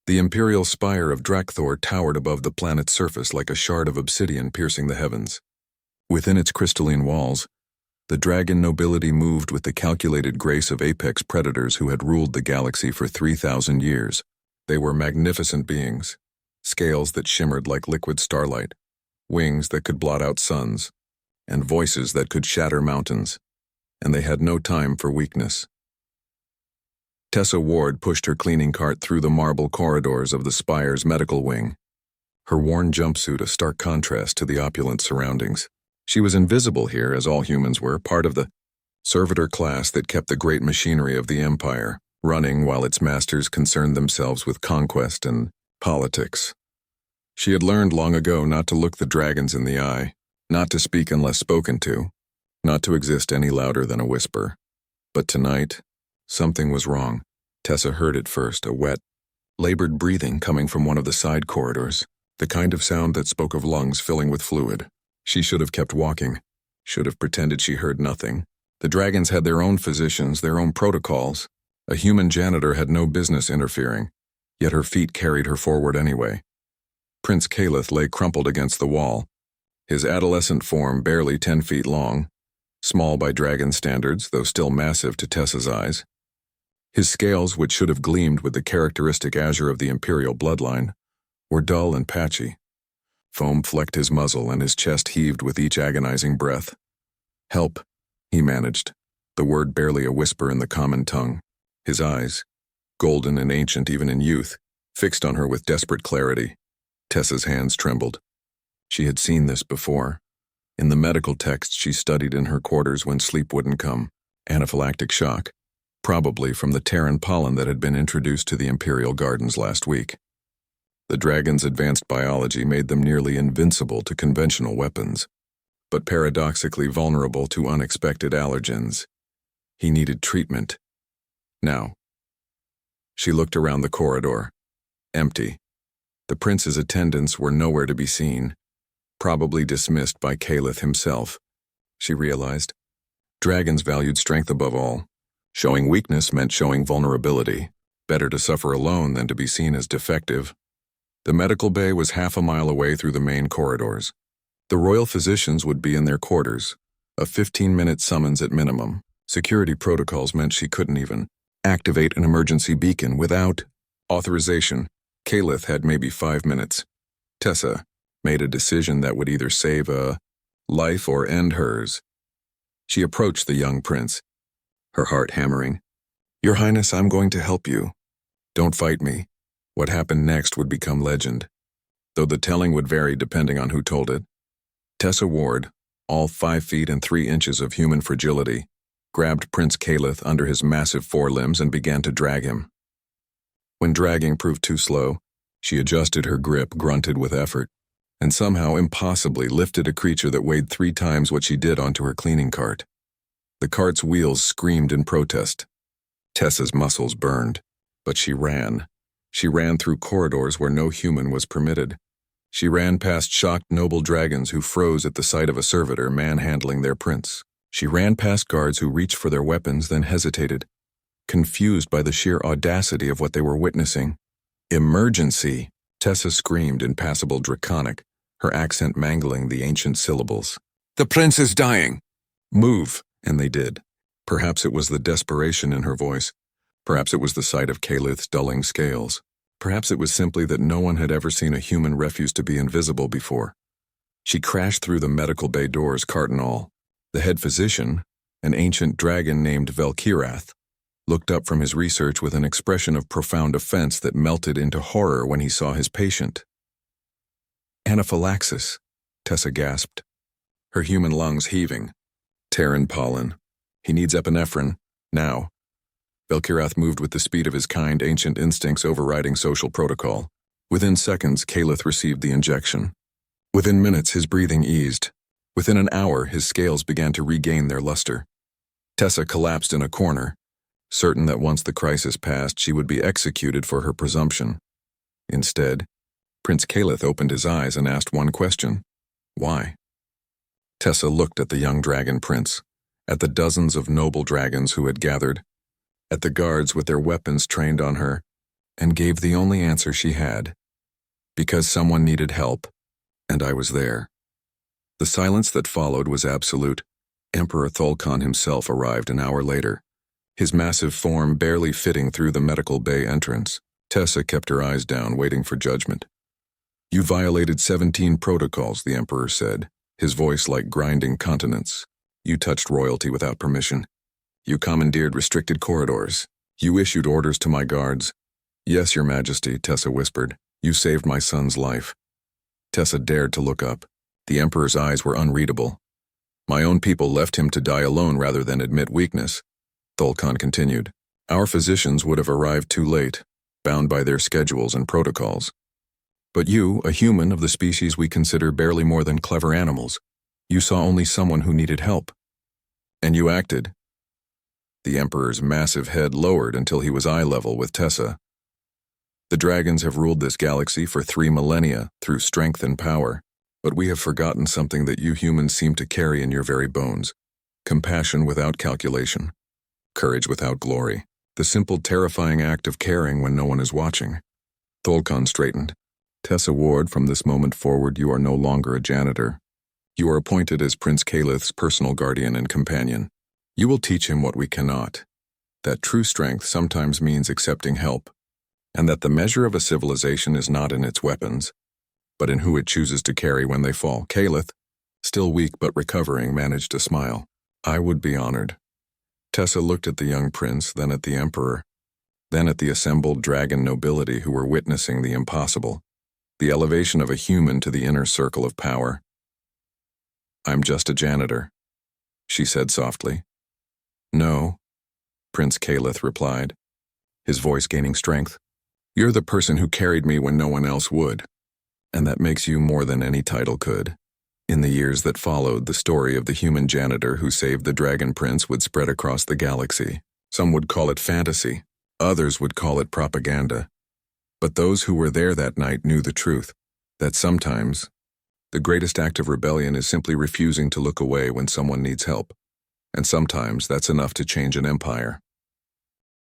The imperial spire of Drakthor towered above the planet's surface like a shard of obsidian piercing the heavens. Within its crystalline walls, the dragon nobility moved with the calculated grace of apex predators who had ruled the galaxy for 3,000 years. They were magnificent beings, scales that shimmered like liquid starlight, wings that could blot out suns, and voices that could shatter mountains, and they had no time for weakness. Tessa Ward pushed her cleaning cart through the marble corridors of the spire's medical wing, her worn jumpsuit a stark contrast to the opulent surroundings. She was invisible here, as all humans were, part of the servitor class that kept the great machinery of the empire running while its masters concerned themselves with conquest and politics. She had learned long ago not to look the dragons in the eye, not to speak unless spoken to, not to exist any louder than a whisper. But tonight, something was wrong. Tessa heard it first, a wet, labored breathing coming from one of the side corridors, the kind of sound that spoke of lungs filling with fluid. She should have kept walking, should have pretended she heard nothing. The dragons had their own physicians, their own protocols. A human janitor had no business interfering, yet her feet carried her forward anyway. Prince Calith lay crumpled against the wall, his adolescent form barely 10 feet long, small by dragon standards, though still massive to Tessa's eyes. His scales, which should have gleamed with the characteristic azure of the imperial bloodline, were dull and patchy. Foam flecked his muzzle and his chest heaved with each agonizing breath. "Help," he managed, the word barely a whisper in the common tongue. His eyes, golden and ancient even in youth, fixed on her with desperate clarity. Tessa's hands trembled. She had seen this before. In the medical texts she studied in her quarters when sleep wouldn't come. Anaphylactic shock, probably from the Terran pollen that had been introduced to the imperial gardens last week. The dragon's advanced biology made them nearly invincible to conventional weapons, but paradoxically vulnerable to unexpected allergens. He needed treatment. Now. She looked around the corridor. Empty. The prince's attendants were nowhere to be seen, probably dismissed by Calith himself, she realized. Dragons valued strength above all. Showing weakness meant showing vulnerability. Better to suffer alone than to be seen as defective. The medical bay was half a mile away through the main corridors. The royal physicians would be in their quarters, a 15-minute summons at minimum. Security protocols meant she couldn't even activate an emergency beacon without authorization. Calith had maybe 5 minutes. Tessa made a decision that would either save a life or end hers. She approached the young prince, her heart hammering. "Your Highness, I'm going to help you. Don't fight me." What happened next would become legend, though the telling would vary depending on who told it. Tessa Ward, all 5 feet and 3 inches of human fragility, grabbed Prince Calith under his massive forelimbs and began to drag him. When dragging proved too slow, she adjusted her grip, grunted with effort, and somehow impossibly lifted a creature that weighed 3 times what she did onto her cleaning cart. The cart's wheels screamed in protest. Tessa's muscles burned, but she ran. She ran through corridors where no human was permitted. She ran past shocked noble dragons who froze at the sight of a servitor manhandling their prince. She ran past guards who reached for their weapons then hesitated, confused by the sheer audacity of what they were witnessing. "Emergency!" Tessa screamed in passable Draconic, her accent mangling the ancient syllables. "The prince is dying! Move!" And they did. Perhaps it was the desperation in her voice. Perhaps it was the sight of Calith's dulling scales. Perhaps it was simply that no one had ever seen a human refuse to be invisible before. She crashed through the medical bay doors, cart and all. The head physician, an ancient dragon named Velkirath, looked up from his research with an expression of profound offense that melted into horror when he saw his patient. "Anaphylaxis," Tessa gasped, her human lungs heaving. "Terran pollen. He needs epinephrine. Now." Velkirath moved with the speed of his kind, ancient instincts overriding social protocol. Within seconds, Calith received the injection. Within minutes, his breathing eased. Within an hour, his scales began to regain their luster. Tessa collapsed in a corner, certain that once the crisis passed, she would be executed for her presumption. Instead, Prince Calith opened his eyes and asked one question. Why? Tessa looked at the young dragon prince, at the dozens of noble dragons who had gathered, at the guards with their weapons trained on her, and gave the only answer she had. Because someone needed help, and I was there. The silence that followed was absolute. Emperor Tholkan himself arrived an hour later, his massive form barely fitting through the medical bay entrance. Tessa kept her eyes down, waiting for judgment. You violated 17 protocols, the Emperor said, his voice like grinding consonants. You touched royalty without permission. You commandeered restricted corridors. You issued orders to my guards. Yes, Your Majesty, Tessa whispered. You saved my son's life. Tessa dared to look up. The Emperor's eyes were unreadable. My own people left him to die alone rather than admit weakness. Tholkan continued. Our physicians would have arrived too late, bound by their schedules and protocols. But you, a human of the species we consider barely more than clever animals, you saw only someone who needed help. And you acted. The Emperor's massive head lowered until he was eye level with Tessa. The dragons have ruled this galaxy for 3 millennia through strength and power, but we have forgotten something that you humans seem to carry in your very bones. Compassion without calculation. Courage without glory. The simple, terrifying act of caring when no one is watching. Tholkan straightened. Tessa Ward, from this moment forward, you are no longer a janitor. You are appointed as Prince Calith's personal guardian and companion. You will teach him what we cannot. That true strength sometimes means accepting help, and that the measure of a civilization is not in its weapons, but in who it chooses to carry when they fall. Calith, still weak but recovering, managed to smile. I would be honored. Tessa looked at the young prince, then at the Emperor, then at the assembled dragon nobility who were witnessing the impossible, the elevation of a human to the inner circle of power. I'm just a janitor, she said softly. No, Prince Calith replied, his voice gaining strength. You're the person who carried me when no one else would, and that makes you more than any title could. In the years that followed, the story of the human janitor who saved the dragon prince would spread across the galaxy. Some would call it fantasy, others would call it propaganda. But those who were there that night knew the truth, that sometimes the greatest act of rebellion is simply refusing to look away when someone needs help, and sometimes that's enough to change an empire.